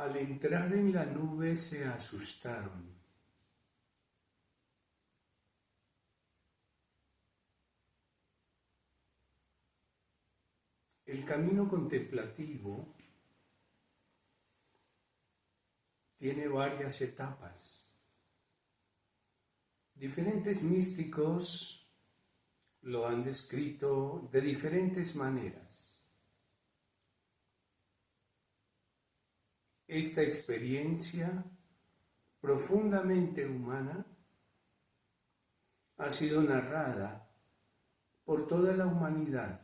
Al entrar en la nube se asustaron. El camino contemplativo tiene varias etapas. Diferentes místicos lo han descrito de diferentes maneras. Esta experiencia profundamente humana ha sido narrada por toda la humanidad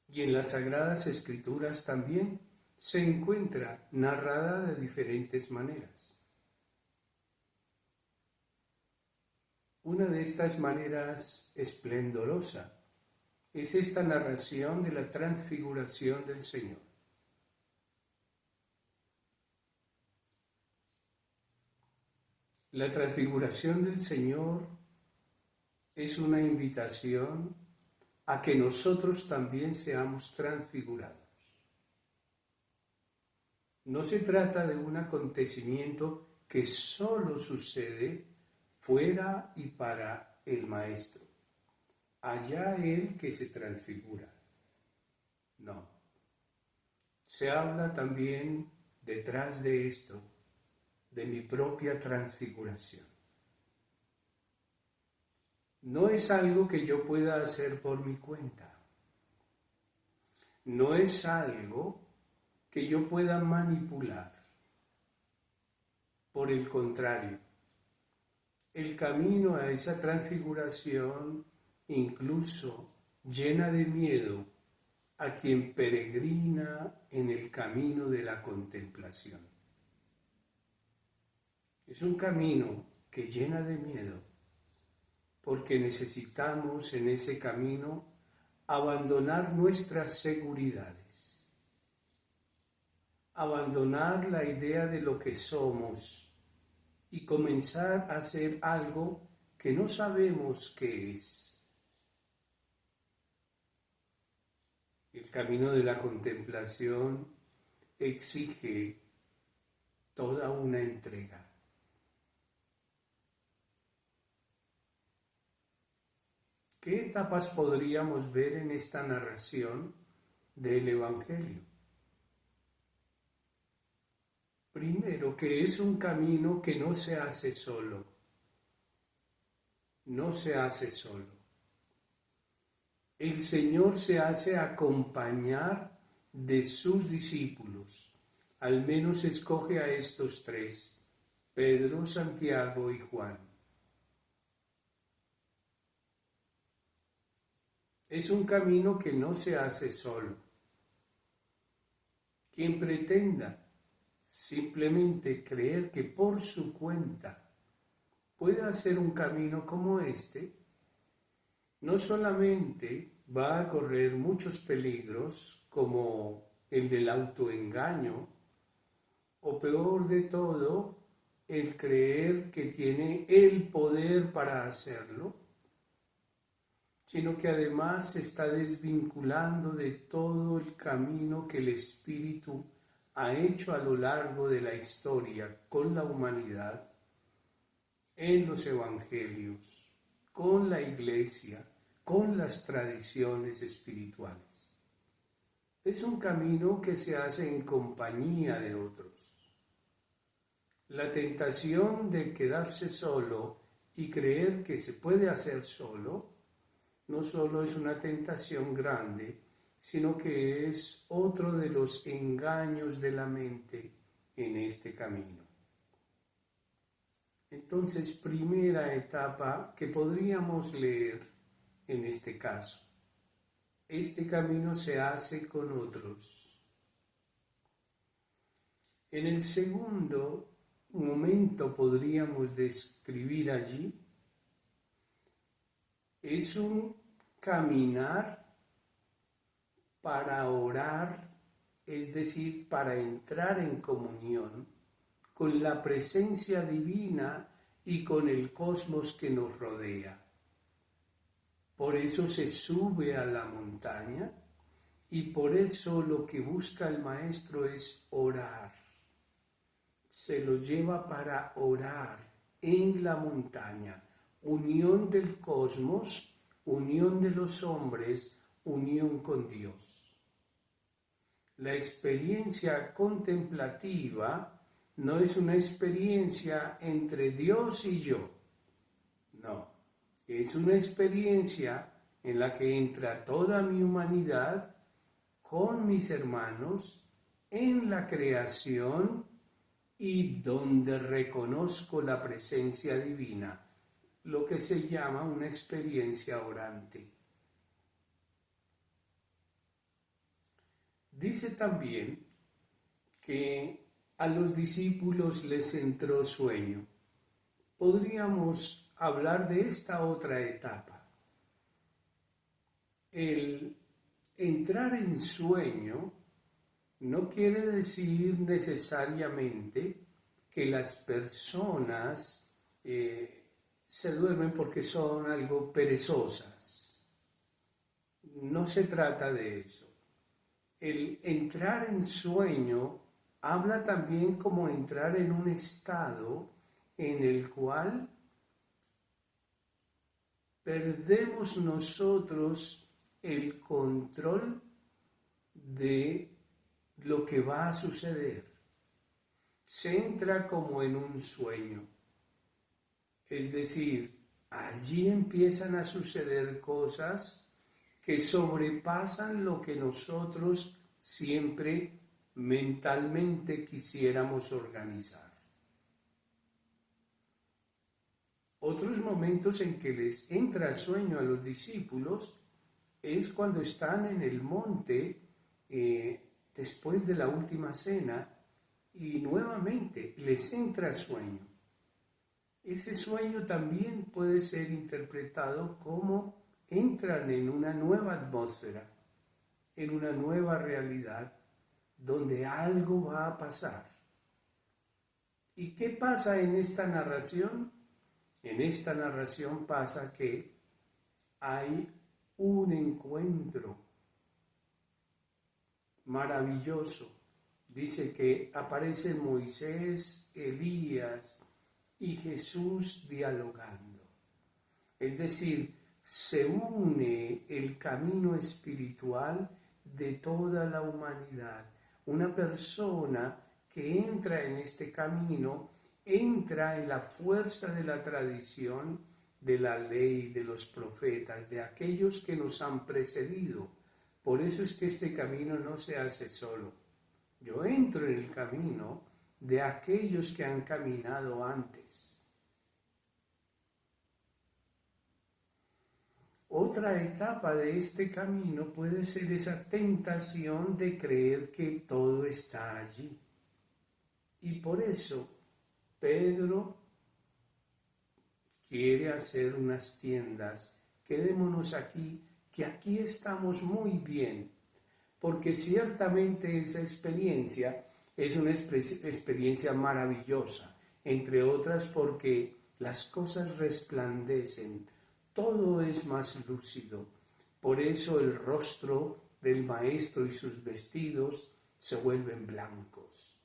y en las Sagradas Escrituras también se encuentra narrada de diferentes maneras. Una de estas maneras esplendorosa es esta narración de la transfiguración del Señor. La transfiguración del Señor es una invitación a que nosotros también seamos transfigurados. No se trata de un acontecimiento que solo sucede fuera y para el Maestro, allá Él que se transfigura. No. Se habla también detrás de esto, de mi propia transfiguración. No es algo que yo pueda hacer por mi cuenta. No es algo que yo pueda manipular. Por el contrario, el camino a esa transfiguración incluso llena de miedo a quien peregrina en el camino de la contemplación. Es un camino que llena de miedo, porque necesitamos en ese camino abandonar nuestras seguridades, abandonar la idea de lo que somos y comenzar a hacer algo que no sabemos qué es. El camino de la contemplación exige toda una entrega. ¿Qué etapas podríamos ver en esta narración del Evangelio? Primero, que es un camino que no se hace solo. No se hace solo. El Señor se hace acompañar de sus discípulos. Al menos escoge a estos tres, Pedro, Santiago y Juan. Es un camino que no se hace solo. Quien pretenda simplemente creer que por su cuenta puede hacer un camino como este, no solamente va a correr muchos peligros como el del autoengaño, o peor de todo, el creer que tiene el poder para hacerlo, sino que además se está desvinculando de todo el camino que el Espíritu ha hecho a lo largo de la historia con la humanidad, en los evangelios, con la Iglesia, con las tradiciones espirituales. Es un camino que se hace en compañía de otros. La tentación de quedarse solo y creer que se puede hacer solo no solo es una tentación grande, sino que es otro de los engaños de la mente en este camino. Entonces, primera etapa que podríamos leer en este caso. Este camino se hace con otros. En el segundo momento podríamos describir allí, es un caminar para orar, es decir, para entrar en comunión con la presencia divina y con el cosmos que nos rodea. Por eso se sube a la montaña Y por eso lo que busca el maestro es orar. Se lo lleva para orar en la montaña. Unión del cosmos, unión de los hombres, unión con Dios. La experiencia contemplativa no es una experiencia entre Dios y yo. No, es una experiencia en la que entra toda mi humanidad con mis hermanos en la creación y donde reconozco la presencia divina, lo que se llama una experiencia orante. Dice también que a los discípulos les entró sueño. Podríamos hablar de esta otra etapa. El entrar en sueño no quiere decir necesariamente que las personas se duermen porque son algo perezosas. No se trata de eso. El entrar en sueño habla también como entrar en un estado en el cual perdemos nosotros el control de lo que va a suceder. Se entra como en un sueño. Es decir, allí empiezan a suceder cosas que sobrepasan lo que nosotros siempre mentalmente quisiéramos organizar. Otros momentos en que les entra sueño a los discípulos es cuando están en el monte después de la última cena y nuevamente les entra sueño. Ese sueño también puede ser interpretado como entran en una nueva atmósfera, en una nueva realidad, donde algo va a pasar. ¿Y qué pasa en esta narración? En esta narración pasa que hay un encuentro maravilloso. Dice que aparecen Moisés, Elías y Jesús dialogando. Es decir, se une el camino espiritual de toda la humanidad. Una persona que entra en este camino, entra en la fuerza de la tradición, de la ley, de los profetas, de aquellos que nos han precedido. Por eso es que este camino no se hace solo. Yo entro en el camino de aquellos que han caminado antes. Otra etapa de este camino puede ser esa tentación de creer que todo está allí. Y por eso Pedro quiere hacer unas tiendas. Quedémonos aquí, que aquí estamos muy bien, porque ciertamente esa experiencia es una experiencia maravillosa, entre otras porque las cosas resplandecen, todo es más lúcido. Por eso el rostro del maestro y sus vestidos se vuelven blancos.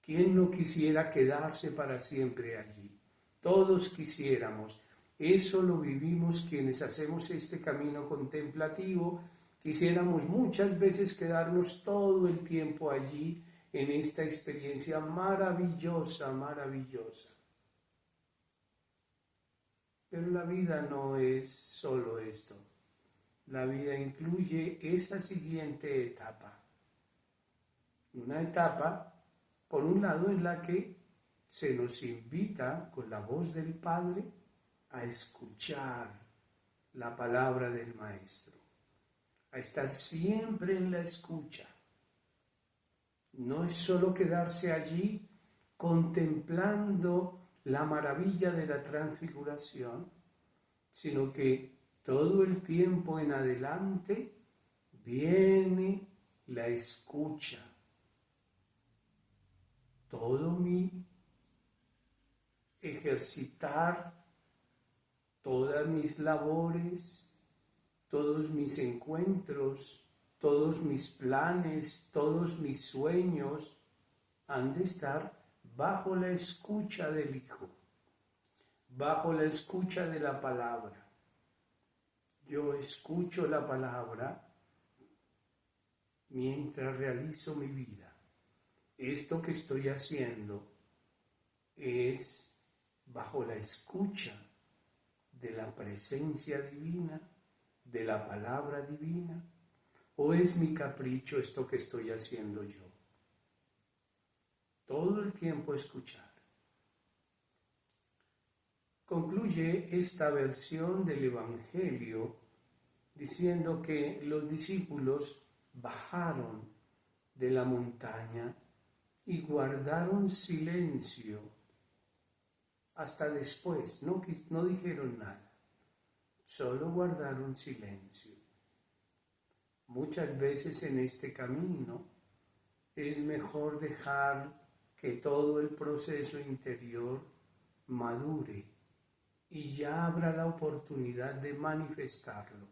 ¿Quién no quisiera quedarse para siempre allí? Todos quisiéramos. Eso lo vivimos quienes hacemos este camino contemplativo. Quisiéramos muchas veces quedarnos todo el tiempo allí en esta experiencia maravillosa, maravillosa. Pero la vida no es solo esto. La vida incluye esa siguiente etapa. Una etapa, por un lado, en la que se nos invita con la voz del Padre a escuchar la palabra del Maestro, a estar siempre en la escucha. No es solo quedarse allí contemplando la maravilla de la transfiguración, sino que todo el tiempo en adelante viene la escucha. Todo mi ejercitar, todas mis labores, todos mis encuentros, todos mis planes, todos mis sueños han de estar bajo la escucha del Hijo, bajo la escucha de la palabra. Yo escucho la palabra mientras realizo mi vida. Esto que estoy haciendo es bajo la escucha de la presencia divina, de la palabra divina, o es mi capricho esto que estoy haciendo yo. Todo el tiempo escuchar. Concluye esta versión del Evangelio diciendo que los discípulos bajaron de la montaña y guardaron silencio hasta después, no dijeron nada, solo guardaron silencio. Muchas veces en este camino es mejor dejar que todo el proceso interior madure y ya habrá la oportunidad de manifestarlo,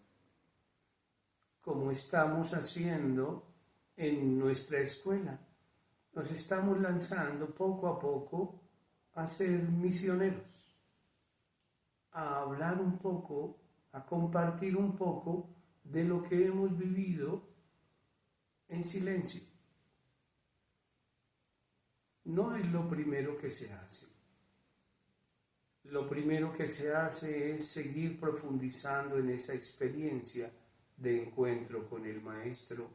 como estamos haciendo en nuestra escuela. Nos estamos lanzando poco a poco a ser misioneros, a hablar un poco, a compartir un poco de lo que hemos vivido en silencio. No es lo primero que se hace. Lo primero que se hace es seguir profundizando en esa experiencia de encuentro con el Maestro,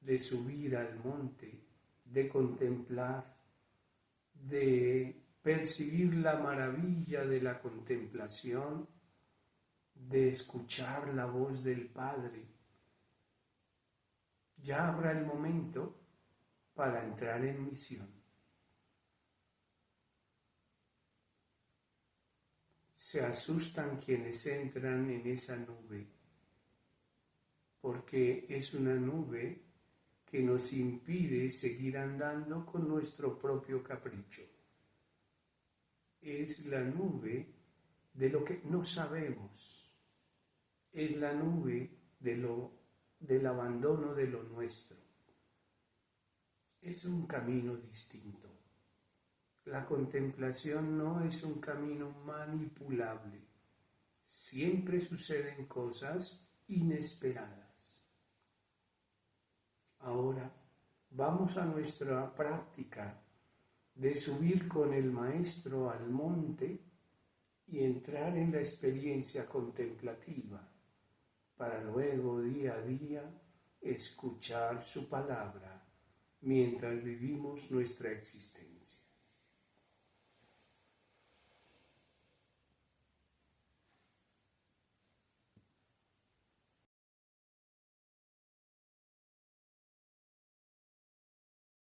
de subir al monte, de contemplar, de percibir la maravilla de la contemplación, de escuchar la voz del Padre. Ya habrá el momento para entrar en misión. Se asustan quienes entran en esa nube, porque es una nube que nos impide seguir andando con nuestro propio capricho. Es la nube de lo que no sabemos, es la nube del abandono de lo nuestro. Es un camino distinto. La contemplación no es un camino manipulable. Siempre suceden cosas inesperadas. Ahora vamos a nuestra práctica de subir con el Maestro al monte y entrar en la experiencia contemplativa, para luego día a día escuchar su palabra mientras vivimos nuestra existencia.